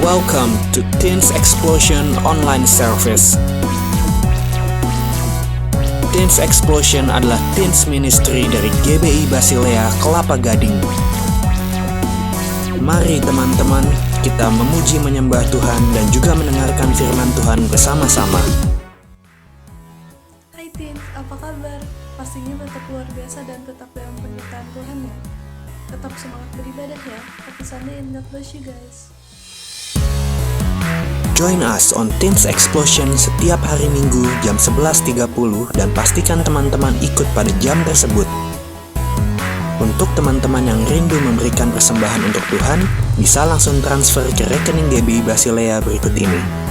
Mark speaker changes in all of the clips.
Speaker 1: Welcome to Teens Explosion Online Service. Teens Explosion adalah teens ministry dari GBI Basilea Kelapa Gading. Mari teman-teman, kita memuji menyembah Tuhan dan juga mendengarkan firman Tuhan bersama-sama.
Speaker 2: Hai teens, apa kabar? Pastinya tetap luar biasa dan tetap dalam penyertaan Tuhan ya. Tetap semangat beribadah ya. Happy Sunday and God bless you guys.
Speaker 1: Join us on Teens Explosion setiap hari Minggu jam 11.30 dan pastikan teman-teman ikut pada jam tersebut. Untuk teman-teman yang rindu memberikan persembahan untuk Tuhan, bisa langsung transfer ke rekening GBI Basilea berikut ini.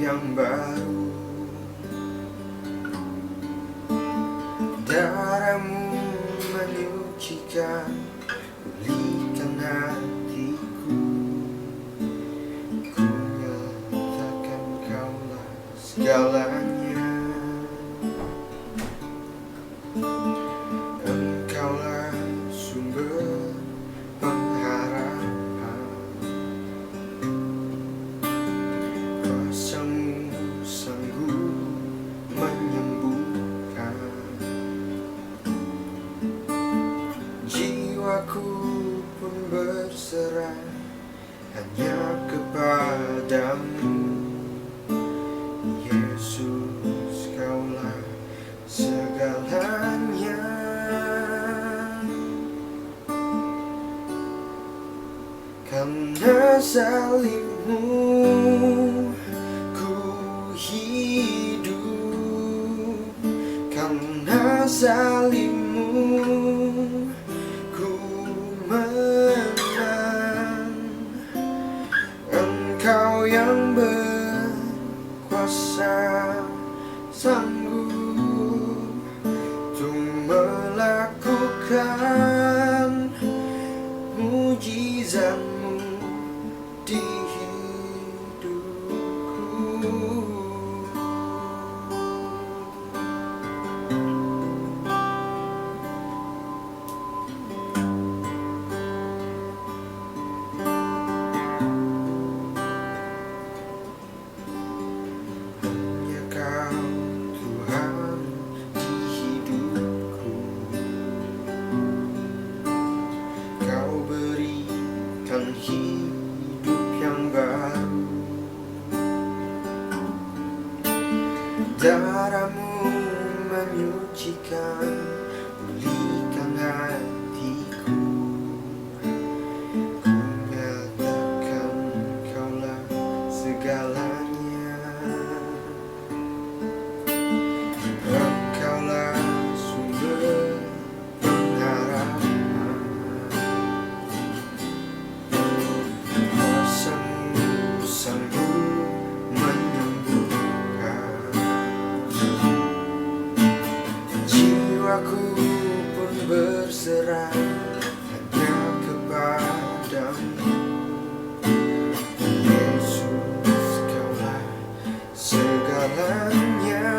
Speaker 3: Yang baru, darahmu menyucikan, pulihkan hatiku. Ku nyatakan kaulah segalanya. Engkaulah sumber pengharapan. Kuasamu sanggup menyembuhkan. Jiwaku pun berserah hanya kepadamu. Yesus, kaulah segalanya. Karena salibmu ku hidup, karena salibmu ku menang. Engkau yang berkuasa, sanggup untuk melakukan mujizatmu di hidupku. Hanya Kau Tuhan di hidupku. Kau berikan hidup yang baru. Darahmu menyucikan, pulihkan hatiku. Ku nyatakan kaulah segalanya. Engkaulah sumber pengharapan. Kuasamu sanggup menyembuhkan. Jiwaku pun berserah hanya kepadamu. Yesus, kaulah segalanya.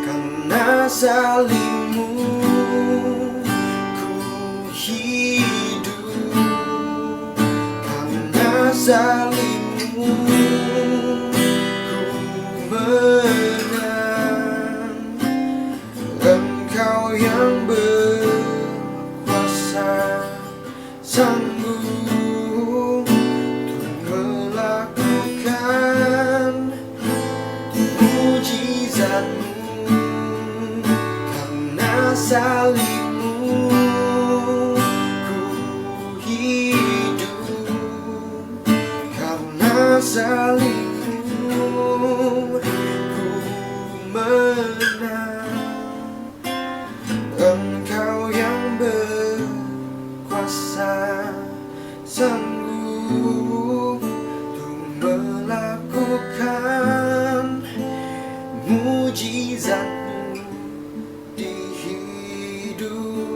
Speaker 3: Karena salibmu ku hidup, karena salibmu menang. Engkau yang berkuasa, sanggup untuk melakukan mujizatmu. Karena salibmu ku hidup, karena salibmu ku menang. Engkau yang berkuasa, sanggup melakukan mujizat-Mu di hidupku.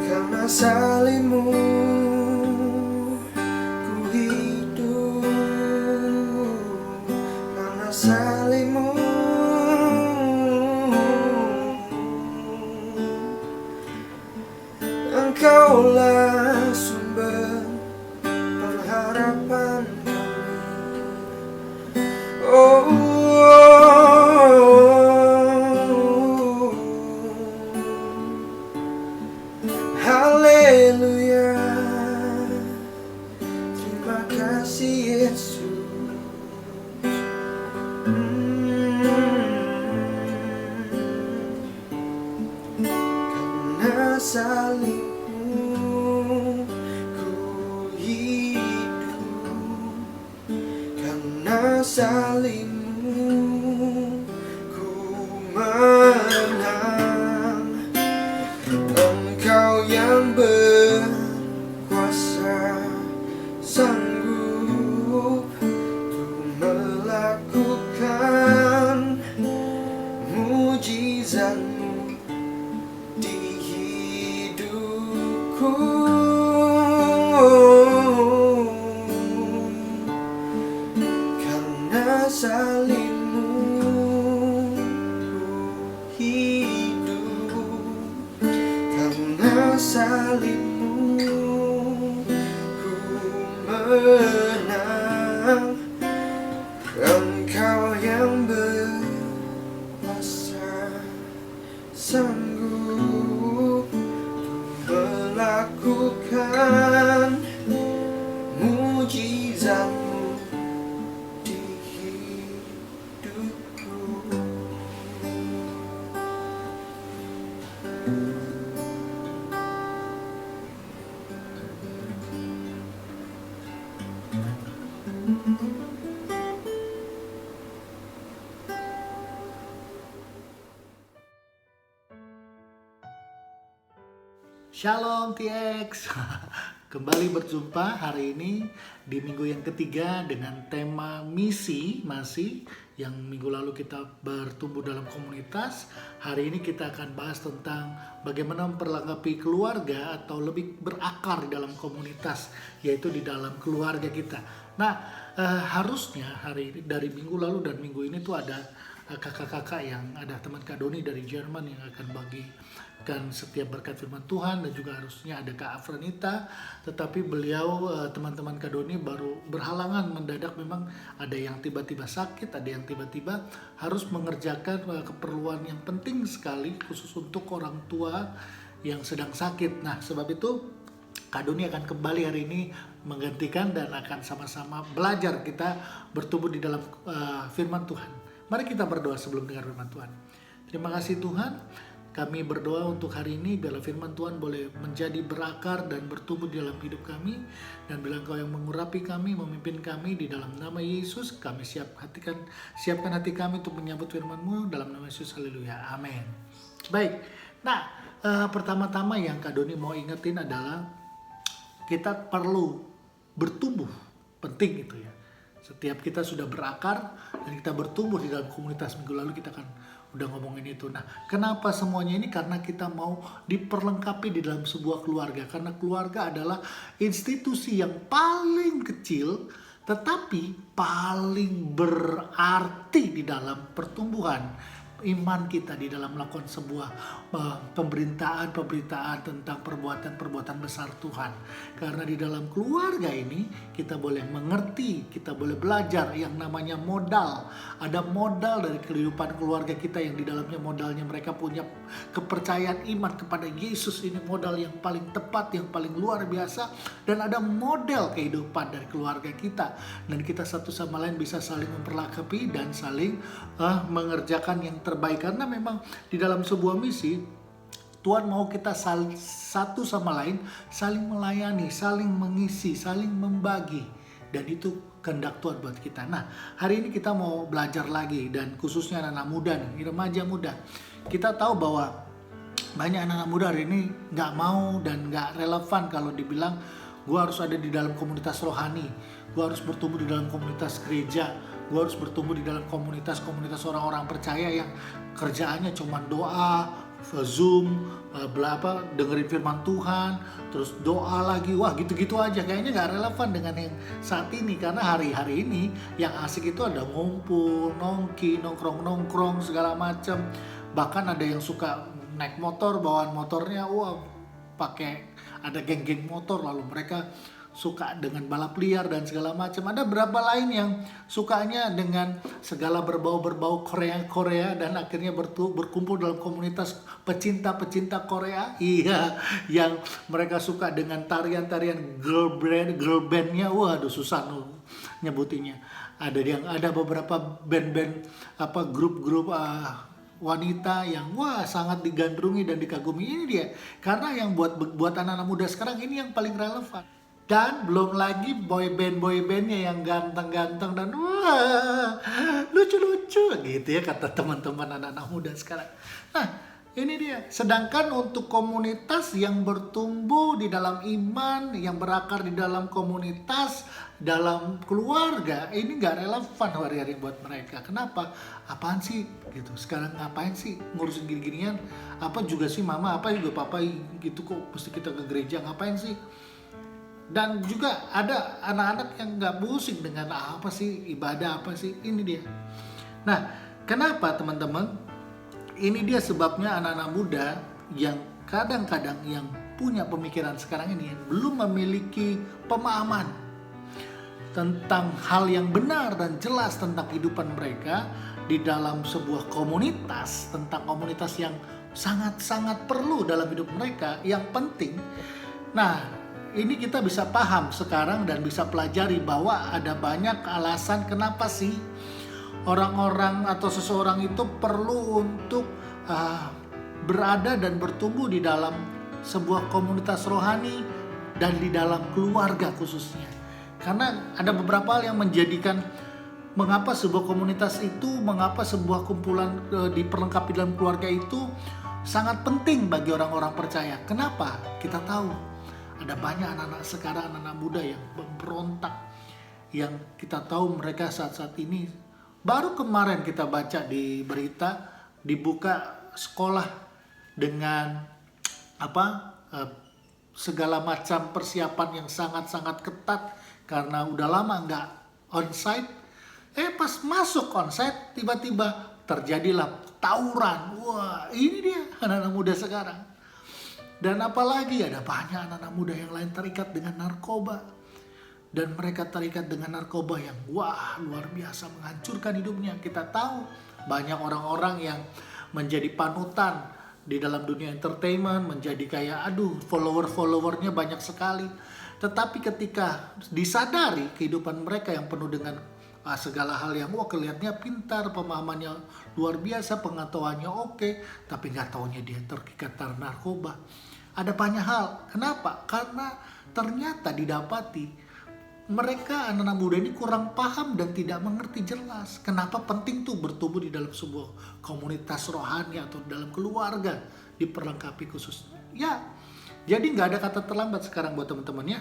Speaker 3: Karena salib-Mu ku hidup, karena salib-Mu Engkaulah sumber pengharapan kami. Oh, haleluya. Terima kasih Yesus. Karena salib-Mu ku hidup, karena salib-Mu ku menang. Engkau yang berkuasa, sanggup untuk melakukan mujizat-Mu di hidupku. Karena salib-Mu ku hidup, karena salib-Mu ku menang. Engkau yang berkuasa, sanggup melakukan mujizat-Mu di hidupku.
Speaker 4: Shalom TX. Kembali berjumpa hari ini di minggu yang ketiga dengan tema misi masih yang minggu lalu kita bertumbuh dalam komunitas. Hari ini kita akan bahas tentang bagaimana memperlengkapi keluarga atau lebih berakar di dalam komunitas, yaitu di dalam keluarga kita. Nah, harusnya hari ini dari minggu lalu dan minggu ini tuh ada kakak-kakak yang ada teman Kak Doni dari Jerman yang akan bagikan setiap berkat firman Tuhan, dan juga harusnya ada Kak Afranita, tetapi beliau teman-teman Kak Doni baru berhalangan mendadak. Memang ada yang tiba-tiba sakit, ada yang tiba-tiba harus mengerjakan keperluan yang penting sekali khusus untuk orang tua yang sedang sakit. Nah, sebab itu Kak Doni akan kembali hari ini menggantikan dan akan sama-sama belajar kita bertumbuh di dalam firman Tuhan. Mari kita berdoa sebelum dengar firman Tuhan. Terima kasih Tuhan, kami berdoa untuk hari ini biarlah firman Tuhan boleh menjadi berakar dan bertumbuh di dalam hidup kami. Dan bila Engkau yang mengurapi kami, memimpin kami di dalam nama Yesus, kami siapkan hati kami untuk menyambut firman-Mu dalam nama Yesus. Haleluya, amin. Baik, nah pertama-tama yang Kak Doni mau ingetin adalah kita perlu bertumbuh, penting itu ya. Setiap kita sudah berakar dan kita bertumbuh di dalam komunitas. Minggu lalu kita kan udah ngomongin itu. Nah, kenapa semuanya ini? Karena kita mau diperlengkapi di dalam sebuah keluarga. Karena keluarga adalah institusi yang paling kecil tetapi paling berarti di dalam pertumbuhan iman kita, di dalam melakukan sebuah pemberitaan tentang perbuatan besar Tuhan. Karena di dalam keluarga ini kita boleh mengerti, kita boleh belajar yang namanya modal. Ada modal dari kehidupan keluarga kita yang di dalamnya modalnya mereka punya kepercayaan iman kepada Yesus. Ini modal yang paling tepat, yang paling luar biasa. Dan ada model kehidupan dari keluarga kita. Dan kita satu sama lain bisa saling memperlengkapi dan saling mengerjakan yang terbaik. Karena memang di dalam sebuah misi Tuhan mau kita satu sama lain saling melayani, saling mengisi, saling membagi. dan itu kehendak Tuhan buat kita. Nah, hari ini kita mau belajar lagi, dan khususnya anak-anak muda nih, remaja muda. Kita tahu bahwa banyak anak-anak muda hari ini nggak mau dan nggak relevan kalau dibilang gue harus ada di dalam komunitas rohani, gue harus bertumbuh di dalam komunitas gereja, gue harus bertumbuh di dalam komunitas orang-orang percaya yang kerjaannya cuma doa, Zoom, dengerin firman Tuhan, terus doa lagi. Wah, gitu-gitu aja, kayaknya nggak relevan dengan yang saat ini. Karena hari-hari ini yang asik itu ada ngumpul, nongkrong segala macam. Bahkan ada yang suka naik motor, bawaan motornya pakai, ada geng-geng motor, lalu mereka suka dengan balap liar dan segala macam. Ada berapa lain yang sukanya dengan segala berbau-berbau Korea dan akhirnya berkumpul dalam komunitas pecinta Korea. Iya, yang mereka suka dengan tarian-tarian girl bandnya. Waduh, susah nyebutinnya. Ada beberapa band-band grup-grup wanita yang sangat digandrungi dan dikagumi. Ini dia, karena yang buat anak-anak muda sekarang ini yang paling relevan. Dan belum lagi boybandnya yang ganteng-ganteng dan lucu-lucu gitu ya, kata teman-teman anak-anak muda sekarang. Nah, ini dia. Sedangkan untuk komunitas yang bertumbuh di dalam iman, yang berakar di dalam komunitas, dalam keluarga, ini nggak relevan hari-hari buat mereka. Kenapa? Apaan sih gitu? Sekarang ngapain sih ngurusin gini-ginian? Apa juga sih mama, apa juga papa gitu, kok mesti kita ke gereja, ngapain sih? Dan juga ada anak-anak yang nggak musik dengan apa sih ibadah, apa sih, ini dia. Nah, kenapa teman-teman? Ini dia sebabnya anak-anak muda yang kadang-kadang yang punya pemikiran sekarang ini belum memiliki pemahaman tentang hal yang benar dan jelas tentang kehidupan mereka di dalam sebuah komunitas, tentang komunitas yang sangat-sangat perlu dalam hidup mereka, yang penting. Nah, ini kita bisa paham sekarang dan bisa pelajari bahwa ada banyak alasan kenapa sih orang-orang atau seseorang itu perlu untuk berada dan bertumbuh di dalam sebuah komunitas rohani dan di dalam keluarga khususnya. Karena ada beberapa hal yang menjadikan mengapa sebuah komunitas itu, mengapa sebuah kumpulan diperlengkapi dalam keluarga itu sangat penting bagi orang-orang percaya. Kenapa? Kita tahu ada banyak anak-anak sekarang, anak-anak muda yang memberontak, yang kita tahu mereka saat-saat ini, baru kemarin kita baca di berita, dibuka sekolah dengan segala macam persiapan yang sangat-sangat ketat karena udah lama nggak onsite. Pas masuk onsite tiba-tiba terjadilah tawuran. Wah, ini dia anak-anak muda sekarang. Dan apalagi ada banyak anak-anak muda yang lain terikat dengan narkoba. Dan mereka terikat dengan narkoba yang luar biasa menghancurkan hidupnya. Kita tahu banyak orang-orang yang menjadi panutan di dalam dunia entertainment, menjadi kayak follower-followernya banyak sekali. Tetapi ketika disadari kehidupan mereka yang penuh dengan segala hal yang kelihatannya pintar, pemahamannya luar biasa, pengetahuannya oke, tapi nggak taunya dia terikat narkoba. Ada banyak hal. Kenapa? Karena ternyata didapati mereka anak-anak muda ini kurang paham dan tidak mengerti jelas kenapa penting tuh bertumbuh di dalam sebuah komunitas rohani atau dalam keluarga diperlengkapi khusus. Ya, jadi nggak ada kata terlambat sekarang buat teman-temannya.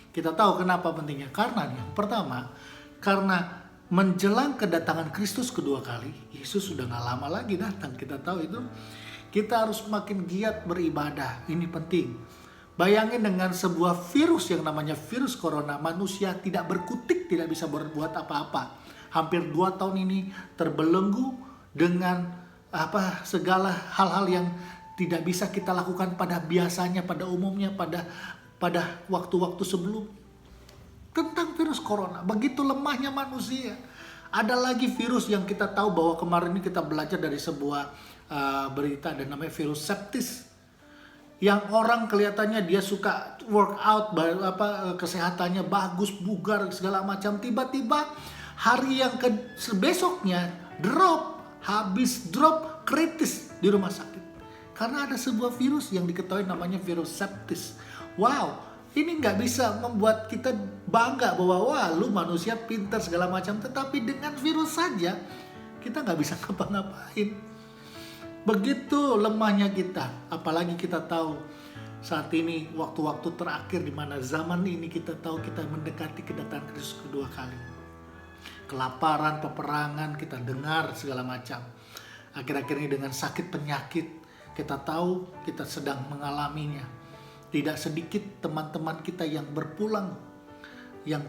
Speaker 4: Kita tahu kenapa pentingnya. Karena yang pertama, karena menjelang kedatangan Kristus kedua kali, Yesus sudah gak lama lagi datang. Kita tahu itu. Kita harus makin giat beribadah. Ini penting. Bayangin dengan sebuah virus yang namanya virus corona, manusia tidak berkutik, tidak bisa berbuat apa-apa. Hampir 2 tahun ini terbelenggu dengan segala hal-hal yang tidak bisa kita lakukan pada biasanya, pada umumnya, pada waktu-waktu sebelum. Tentang virus corona, begitu lemahnya manusia. Ada lagi virus yang kita tahu bahwa kemarin ini kita belajar dari sebuah berita, dan namanya virus septis. Yang orang kelihatannya dia suka workout, kesehatannya bagus, bugar, segala macam. Tiba-tiba hari yang besoknya habis drop kritis di rumah sakit. Karena ada sebuah virus yang diketahui namanya virus septis. Wow, Ini nggak bisa membuat kita bangga bahwa wah lu manusia pintar segala macam. Tetapi dengan virus saja kita nggak bisa ngapa-ngapain. Begitu lemahnya kita. Apalagi kita tahu saat ini waktu-waktu terakhir di mana zaman ini kita tahu kita mendekati kedatangan Kristus kedua kali. Kelaparan, peperangan kita dengar segala macam. Akhir-akhir ini dengan sakit penyakit kita tahu kita sedang mengalaminya. Tidak sedikit teman-teman kita yang berpulang, yang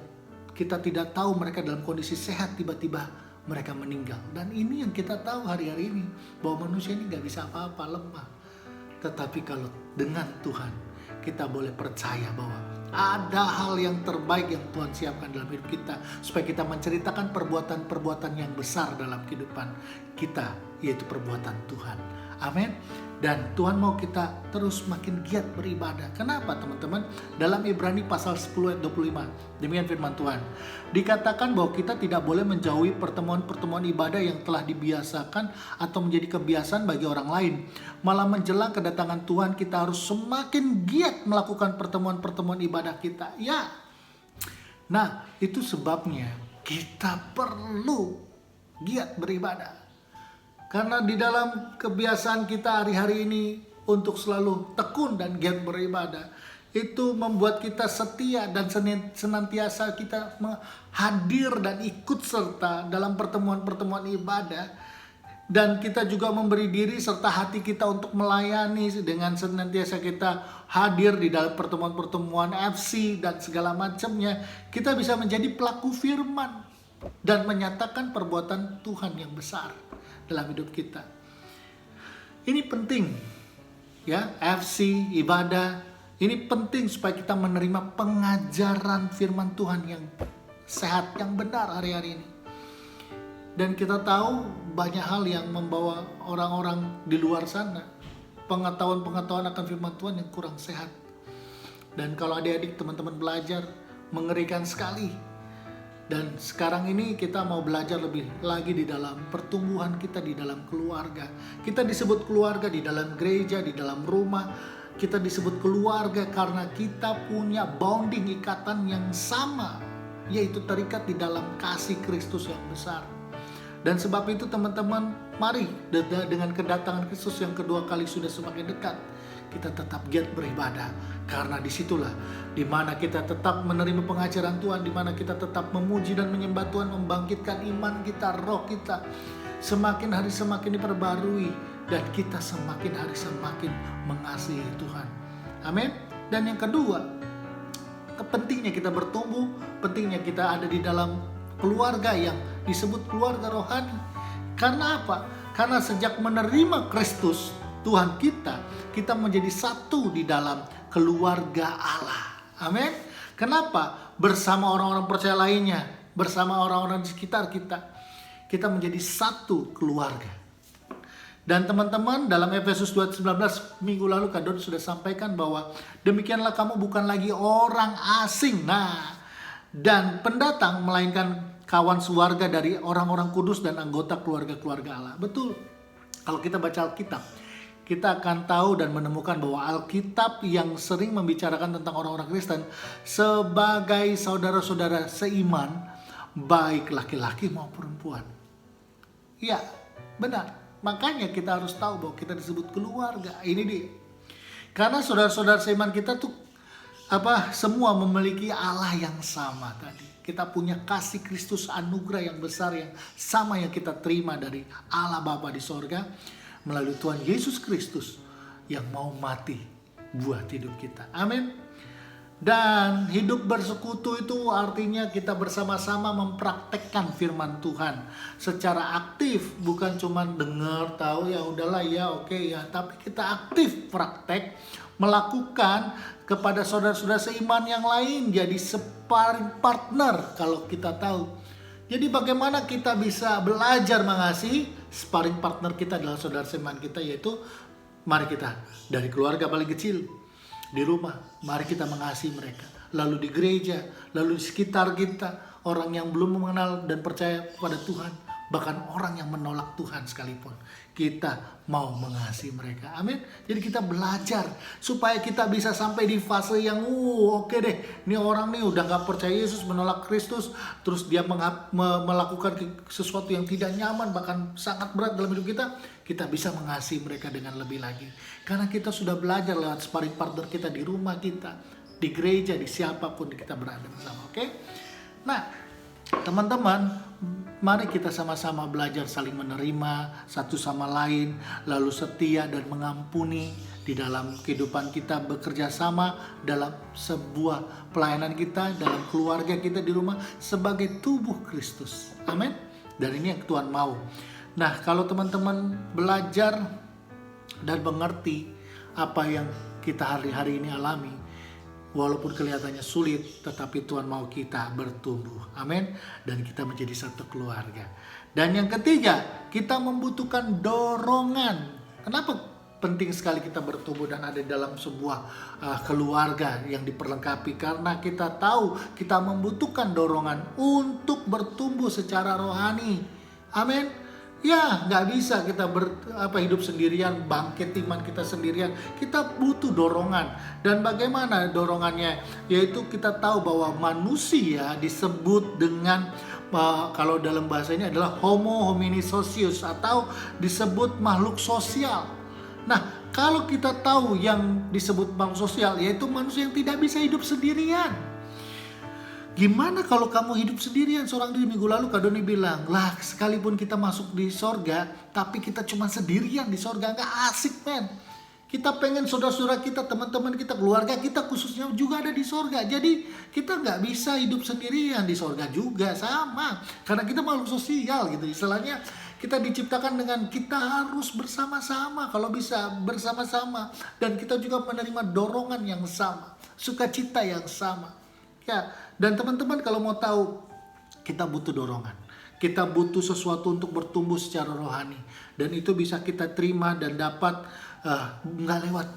Speaker 4: kita tidak tahu mereka dalam kondisi sehat, tiba-tiba mereka meninggal. Dan ini yang kita tahu hari-hari ini, bahwa manusia ini gak bisa apa-apa, lemah. Tetapi kalau dengan Tuhan, kita boleh percaya bahwa ada hal yang terbaik yang Tuhan siapkan dalam hidup kita, supaya kita menceritakan perbuatan-perbuatan yang besar dalam kehidupan kita, yaitu perbuatan Tuhan. Amin. Dan Tuhan mau kita terus makin giat beribadah. Kenapa teman-teman? Dalam Ibrani pasal 10 ayat 25. Demikian firman Tuhan. Dikatakan bahwa kita tidak boleh menjauhi pertemuan-pertemuan ibadah yang telah dibiasakan atau menjadi kebiasaan bagi orang lain. Malah menjelang kedatangan Tuhan kita harus semakin giat melakukan pertemuan-pertemuan ibadah kita. Ya. Nah, itu sebabnya kita perlu giat beribadah. Karena di dalam kebiasaan kita hari-hari ini untuk selalu tekun dan giat beribadah, itu membuat kita setia dan senantiasa kita hadir dan ikut serta dalam pertemuan-pertemuan ibadah. Dan kita juga memberi diri serta hati kita untuk melayani dengan senantiasa kita hadir di dalam pertemuan-pertemuan FC dan segala macamnya. Kita bisa menjadi pelaku firman dan menyatakan perbuatan Tuhan yang besar dalam hidup kita. Ini penting ya, FC, ibadah. Ini penting supaya kita menerima pengajaran firman Tuhan yang sehat, yang benar hari-hari ini. Dan kita tahu banyak hal yang membawa orang-orang di luar sana pengetahuan-pengetahuan akan firman Tuhan yang kurang sehat. Dan kalau adik-adik teman-teman belajar, mengerikan sekali. Dan sekarang ini kita mau belajar lebih lagi di dalam pertumbuhan kita di dalam keluarga. Kita disebut keluarga di dalam gereja, di dalam rumah. Kita disebut keluarga karena kita punya bonding, ikatan yang sama, yaitu terikat di dalam kasih Kristus yang besar. Dan sebab itu teman-teman, mari dengan kedatangan Kristus yang kedua kali sudah semakin dekat, kita tetap giat beribadah. Karena disitulah dimana kita tetap menerima pengajaran Tuhan, dimana kita tetap memuji dan menyembah Tuhan, membangkitkan iman kita, roh kita semakin hari semakin diperbarui, dan kita semakin hari semakin mengasihi Tuhan. Amin. Dan yang kedua, pentingnya kita bertumbuh, pentingnya kita ada di dalam keluarga yang disebut keluarga rohani. Karena apa? Karena sejak menerima Kristus Tuhan kita menjadi satu di dalam keluarga Allah. Amin. Kenapa? Bersama orang-orang percaya lainnya, bersama orang-orang di sekitar kita menjadi satu keluarga. Dan teman-teman, dalam Efesus 2:19 minggu lalu Kak Don sudah sampaikan bahwa demikianlah kamu bukan lagi orang asing. Nah, dan pendatang, melainkan kawan sewarga dari orang-orang kudus dan anggota keluarga-keluarga Allah. Betul. Kalau kita baca Alkitab, kita akan tahu dan menemukan bahwa Alkitab yang sering membicarakan tentang orang-orang Kristen sebagai saudara-saudara seiman, baik laki-laki maupun perempuan. Ya, benar. Makanya kita harus tahu bahwa kita disebut keluarga. Ini dia. Karena saudara-saudara seiman kita tuh semua memiliki Allah yang sama tadi. Kita punya kasih Kristus, anugerah yang besar yang sama yang kita terima dari Allah Bapa di sorga melalui Tuhan Yesus Kristus yang mau mati buat hidup kita. Amin. Dan hidup bersekutu itu artinya kita bersama-sama mempraktekkan firman Tuhan secara aktif, bukan cuma dengar tahu ya udahlah ya oke ya, tapi kita aktif praktek melakukan kepada saudara-saudara seiman yang lain, jadi sparring partner kalau kita tahu. Jadi bagaimana kita bisa belajar mengasihi? Sparring partner kita adalah saudara seiman kita, yaitu mari kita dari keluarga paling kecil di rumah, mari kita mengasihi mereka. Lalu di gereja, lalu di sekitar kita, orang yang belum mengenal dan percaya kepada Tuhan, Bahkan orang yang menolak Tuhan sekalipun, kita mau mengasihi mereka. Amin. Jadi kita belajar supaya kita bisa sampai di fase yang oke deh, ini orang nih udah gak percaya Yesus, menolak Kristus, terus dia melakukan sesuatu yang tidak nyaman, bahkan sangat berat dalam hidup kita bisa mengasihi mereka dengan lebih lagi. Karena kita sudah belajar lewat sparring partner kita di rumah kita, di gereja, di siapapun kita berada bersama. Oke? Nah, teman-teman, mari kita sama-sama belajar saling menerima satu sama lain, lalu setia dan mengampuni di dalam kehidupan kita, bekerja sama dalam sebuah pelayanan kita, dalam keluarga kita di rumah sebagai tubuh Kristus. Amin. Dan ini yang Tuhan mau. Nah, kalau teman-teman belajar dan mengerti apa yang kita hari-hari ini alami, walaupun kelihatannya sulit, tetapi Tuhan mau kita bertumbuh. Amin. Dan kita menjadi satu keluarga. Dan yang ketiga, kita membutuhkan dorongan. Kenapa penting sekali kita bertumbuh dan ada dalam sebuah keluarga yang diperlengkapi? Karena kita tahu kita membutuhkan dorongan untuk bertumbuh secara rohani. Amin. Ya, nggak bisa kita hidup sendirian, bangkit iman kita sendirian. Kita butuh dorongan. Dan bagaimana dorongannya? Yaitu kita tahu bahwa manusia disebut dengan, kalau dalam bahasa ini adalah homo homini socius, atau disebut makhluk sosial. Nah, kalau kita tahu yang disebut makhluk sosial, yaitu manusia yang tidak bisa hidup sendirian. Gimana kalau kamu hidup sendirian? Seorang diri minggu lalu Kak Doni bilang, lah sekalipun kita masuk di sorga, tapi kita cuma sendirian di sorga, gak asik men. Kita pengen saudara-saudara kita, teman-teman kita, keluarga kita khususnya juga ada di sorga. Jadi kita gak bisa hidup sendirian di sorga juga, sama. Karena kita makhluk sosial gitu. Istilahnya kita diciptakan dengan kita harus bersama-sama, kalau bisa bersama-sama. Dan kita juga menerima dorongan yang sama, sukacita yang sama. Ya, dan teman-teman kalau mau tahu, kita butuh dorongan. Kita butuh sesuatu untuk bertumbuh secara rohani. Dan itu bisa kita terima dan dapat nggak lewat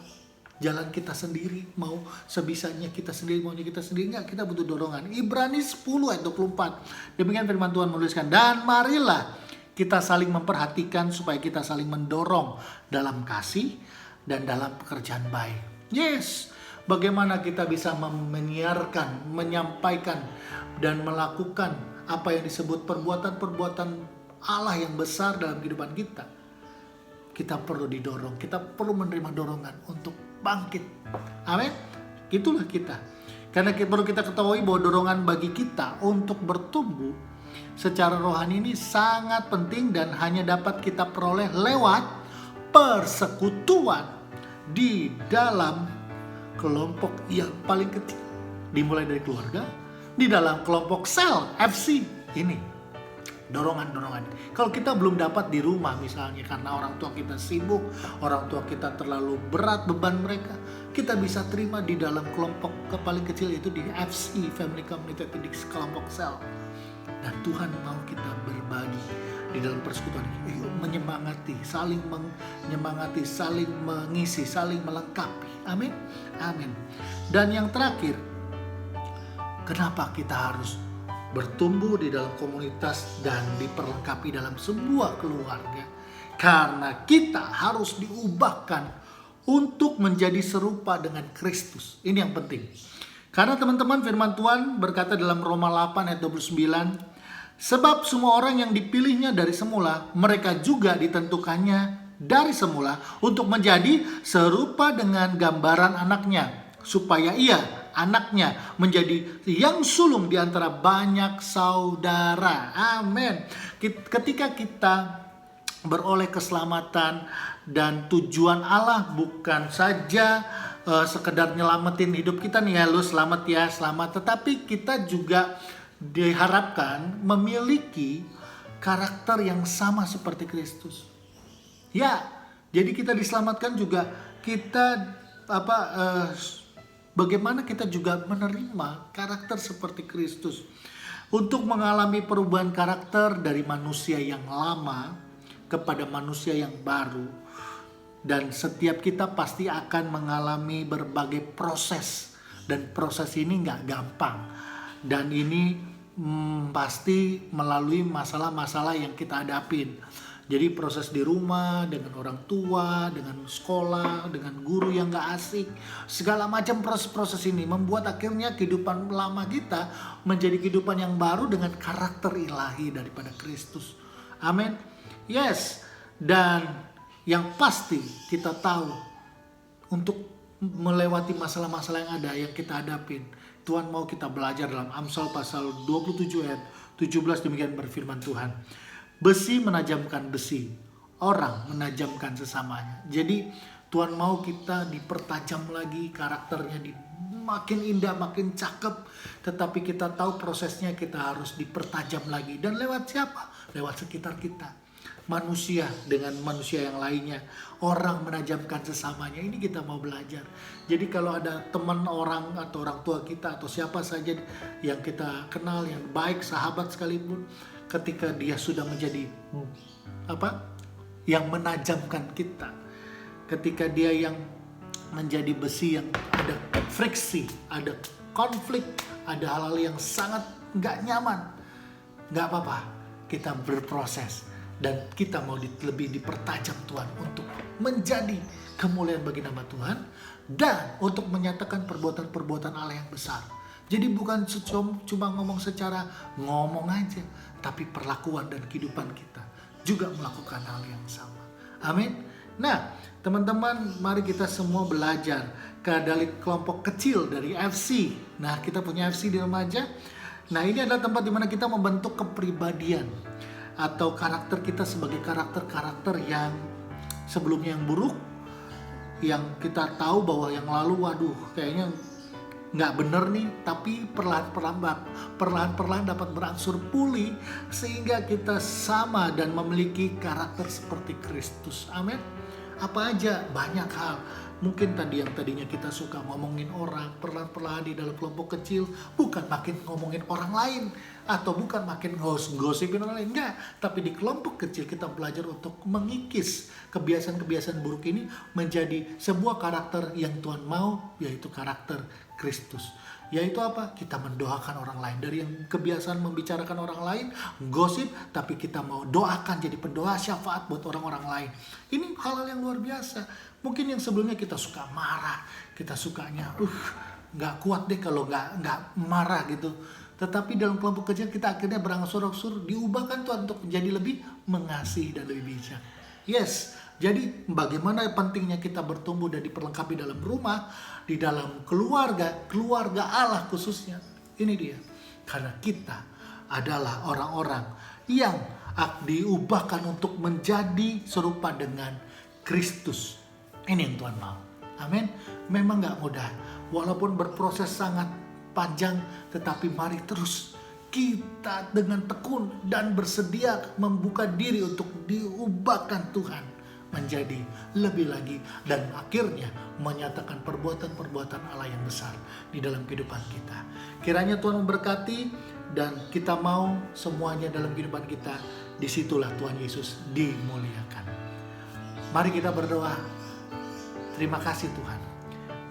Speaker 4: jalan kita sendiri. Mau sebisanya kita sendiri, maunya kita sendiri. Nggak, kita butuh dorongan. Ibrani 10 ayat 24. Demikian firman Tuhan menuliskan. Dan marilah kita saling memperhatikan supaya kita saling mendorong dalam kasih dan dalam pekerjaan baik. Yes. Bagaimana kita bisa menyiarkan, menyampaikan, dan melakukan apa yang disebut perbuatan-perbuatan Allah yang besar dalam kehidupan kita. Kita perlu didorong, kita perlu menerima dorongan untuk bangkit. Amin. Itulah kita. Karena perlu kita ketahui bahwa dorongan bagi kita untuk bertumbuh secara rohani ini sangat penting dan hanya dapat kita peroleh lewat persekutuan di dalam kelompok yang paling kecil, dimulai dari keluarga, di dalam kelompok sel FC ini. Dorongan. Kalau kita belum dapat di rumah misalnya karena orang tua kita sibuk, orang tua kita terlalu berat beban mereka, kita bisa terima di dalam kelompok paling kecil, yaitu di FC, Family Community, di kelompok sel. Dan Tuhan mau kita berbagi di dalam persekutuan ini, menyemangati, saling menyemangati, saling mengisi, saling melengkapi. Amin. Amin. Dan yang terakhir, kenapa kita harus bertumbuh di dalam komunitas dan diperlengkapi dalam sebuah keluarga? Karena kita harus diubahkan untuk menjadi serupa dengan Kristus. Ini yang penting. Karena teman-teman, firman Tuhan berkata dalam Roma 8 ayat 29, sebab semua orang yang dipilihnya dari semula, mereka juga ditentukannya dari semula untuk menjadi serupa dengan gambaran anaknya, supaya ia, anaknya, menjadi yang sulung di antara banyak saudara. Amin. Ketika kita beroleh keselamatan dan tujuan Allah bukan saja sekedar nyelamatin hidup kita nih, ya lu selamat ya, selamat, tetapi kita juga diharapkan memiliki karakter yang sama seperti Kristus. Ya, jadi kita diselamatkan juga kita bagaimana kita juga menerima karakter seperti Kristus. Untuk mengalami perubahan karakter dari manusia yang lama kepada manusia yang baru. Dan setiap kita pasti akan mengalami berbagai proses. Dan proses ini gak gampang. Dan ini pasti melalui masalah-masalah yang kita hadapin. Jadi proses di rumah, dengan orang tua, dengan sekolah, dengan guru yang gak asik. Segala macam proses-proses ini membuat akhirnya kehidupan lama kita menjadi kehidupan yang baru dengan karakter ilahi daripada Kristus. Amin. Yes. Dan yang pasti kita tahu untuk melewati masalah-masalah yang ada, yang kita hadapin, Tuhan mau kita belajar dalam Amsal pasal 27 ayat 17 demikian berfirman Tuhan. Besi menajamkan besi, orang menajamkan sesamanya. Jadi Tuhan mau kita dipertajam lagi karakternya, makin indah, makin cakep. Tetapi kita tahu prosesnya kita harus dipertajam lagi. Dan lewat siapa? Lewat sekitar kita. Manusia dengan manusia yang lainnya. Orang menajamkan sesamanya. Ini kita mau belajar. Jadi kalau ada teman orang atau orang tua kita atau siapa saja yang kita kenal, yang baik, sahabat sekalipun, ketika dia sudah menjadi yang menajamkan kita, ketika dia yang menjadi besi yang ada friksi, ada konflik, ada hal-hal yang sangat nggak nyaman, nggak apa-apa, kita berproses dan kita mau lebih dipertajam Tuhan untuk menjadi kemuliaan bagi nama Tuhan dan untuk menyatakan perbuatan-perbuatan Allah yang besar. Jadi bukan cuma ngomong secara ngomong aja, tapi perlakuan dan kehidupan kita juga melakukan hal yang sama. Amin. Nah, teman-teman, mari kita semua belajar dari kelompok kecil dari FC. Nah, kita punya FC di remaja. Nah, ini adalah tempat di mana kita membentuk kepribadian atau karakter kita sebagai karakter-karakter yang sebelumnya yang buruk, yang kita tahu bahwa yang lalu, waduh, kayaknya nggak bener nih, tapi perlahan-perlahan dapat berangsur pulih sehingga kita sama dan memiliki karakter seperti Kristus. Amin. Apa aja? Banyak hal. Mungkin yang tadinya kita suka ngomongin orang, perlahan-perlahan di dalam kelompok kecil bukan makin ngomongin orang lain atau bukan makin gosipin orang lain, enggak, tapi di kelompok kecil kita belajar untuk mengikis kebiasaan-kebiasaan buruk ini menjadi sebuah karakter yang Tuhan mau, yaitu karakter Kristus. Yaitu apa? Kita mendoakan orang lain. Dari yang kebiasaan membicarakan orang lain, gosip, tapi kita mau doakan, jadi pendoa syafaat buat orang-orang lain. Ini hal-hal yang luar biasa. Mungkin yang sebelumnya kita suka marah, kita sukanya nggak kuat deh kalau nggak marah gitu. Tetapi dalam kelompok kecil kita akhirnya berangsur-angsur diubahkan Tuhan untuk menjadi lebih mengasihi dan lebih bijak. Yes, jadi bagaimana pentingnya kita bertumbuh dan diperlengkapi dalam rumah, di dalam keluarga Allah khususnya. Ini dia. Karena kita adalah orang-orang yang diubahkan untuk menjadi serupa dengan Kristus. Ini yang Tuhan mau. Amin. Memang gak mudah. Walaupun berproses sangat panjang, tetapi mari terus kita dengan tekun dan bersedia membuka diri untuk diubahkan Tuhan menjadi lebih lagi dan akhirnya menyatakan perbuatan-perbuatan Allah yang besar di dalam kehidupan kita. Kiranya Tuhan memberkati dan kita mau semuanya dalam kehidupan kita, disitulah Tuhan Yesus dimuliakan. Mari kita berdoa. Terima kasih Tuhan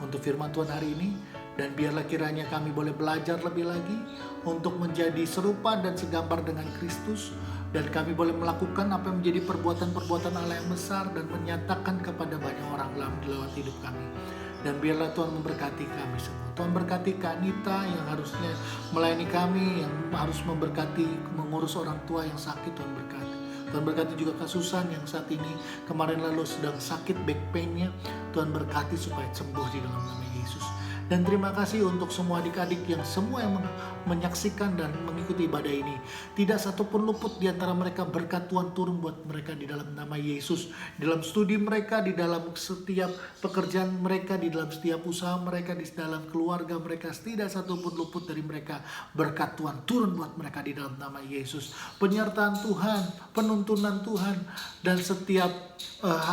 Speaker 4: untuk firman Tuhan hari ini, dan biarlah kiranya kami boleh belajar lebih lagi untuk menjadi serupa dan segambar dengan Kristus, dan kami boleh melakukan apa yang menjadi perbuatan-perbuatan Allah yang besar dan menyatakan kepada banyak orang dalam hidup kami. Dan biarlah Tuhan memberkati kami semua. Tuhan berkati Kak Nita yang harusnya melayani kami, yang harus memberkati mengurus orang tua yang sakit. Tuhan berkati. Tuhan berkati juga Kak Susan yang saat ini kemarin lalu sedang sakit back pain-nya. Tuhan berkati supaya sembuh di dalam nama Yesus. Dan terima kasih untuk semua adik-adik yang semua yang menyaksikan dan mengikuti ibadah ini. Tidak satupun luput di antara mereka, berkat Tuhan turun buat mereka di dalam nama Yesus. Di dalam studi mereka, di dalam setiap pekerjaan mereka, di dalam setiap usaha mereka, di dalam keluarga mereka. Tidak satupun luput dari mereka. Berkat Tuhan turun buat mereka di dalam nama Yesus. Penyertaan Tuhan, penuntunan Tuhan, dan setiap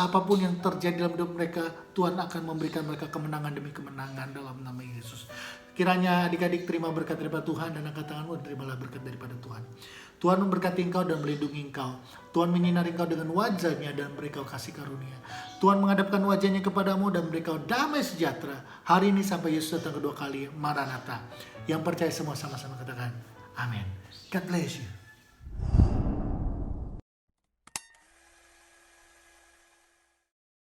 Speaker 4: apapun yang terjadi dalam hidup mereka, Tuhan akan memberikan mereka kemenangan demi kemenangan dalam nama Yesus. Kiranya adik-adik terima berkat daripada Tuhan dan angkat tanganmu dan terimalah berkat daripada Tuhan. Tuhan memberkati engkau dan melindungi engkau. Tuhan menyinari engkau dengan wajahnya dan beri kau kasih karunia. Tuhan menghadapkan wajahnya kepadamu dan beri kau damai sejahtera hari ini sampai Yesus datang kedua kali. Maranatha. Yang percaya semua sama-sama katakan Amin. God bless you.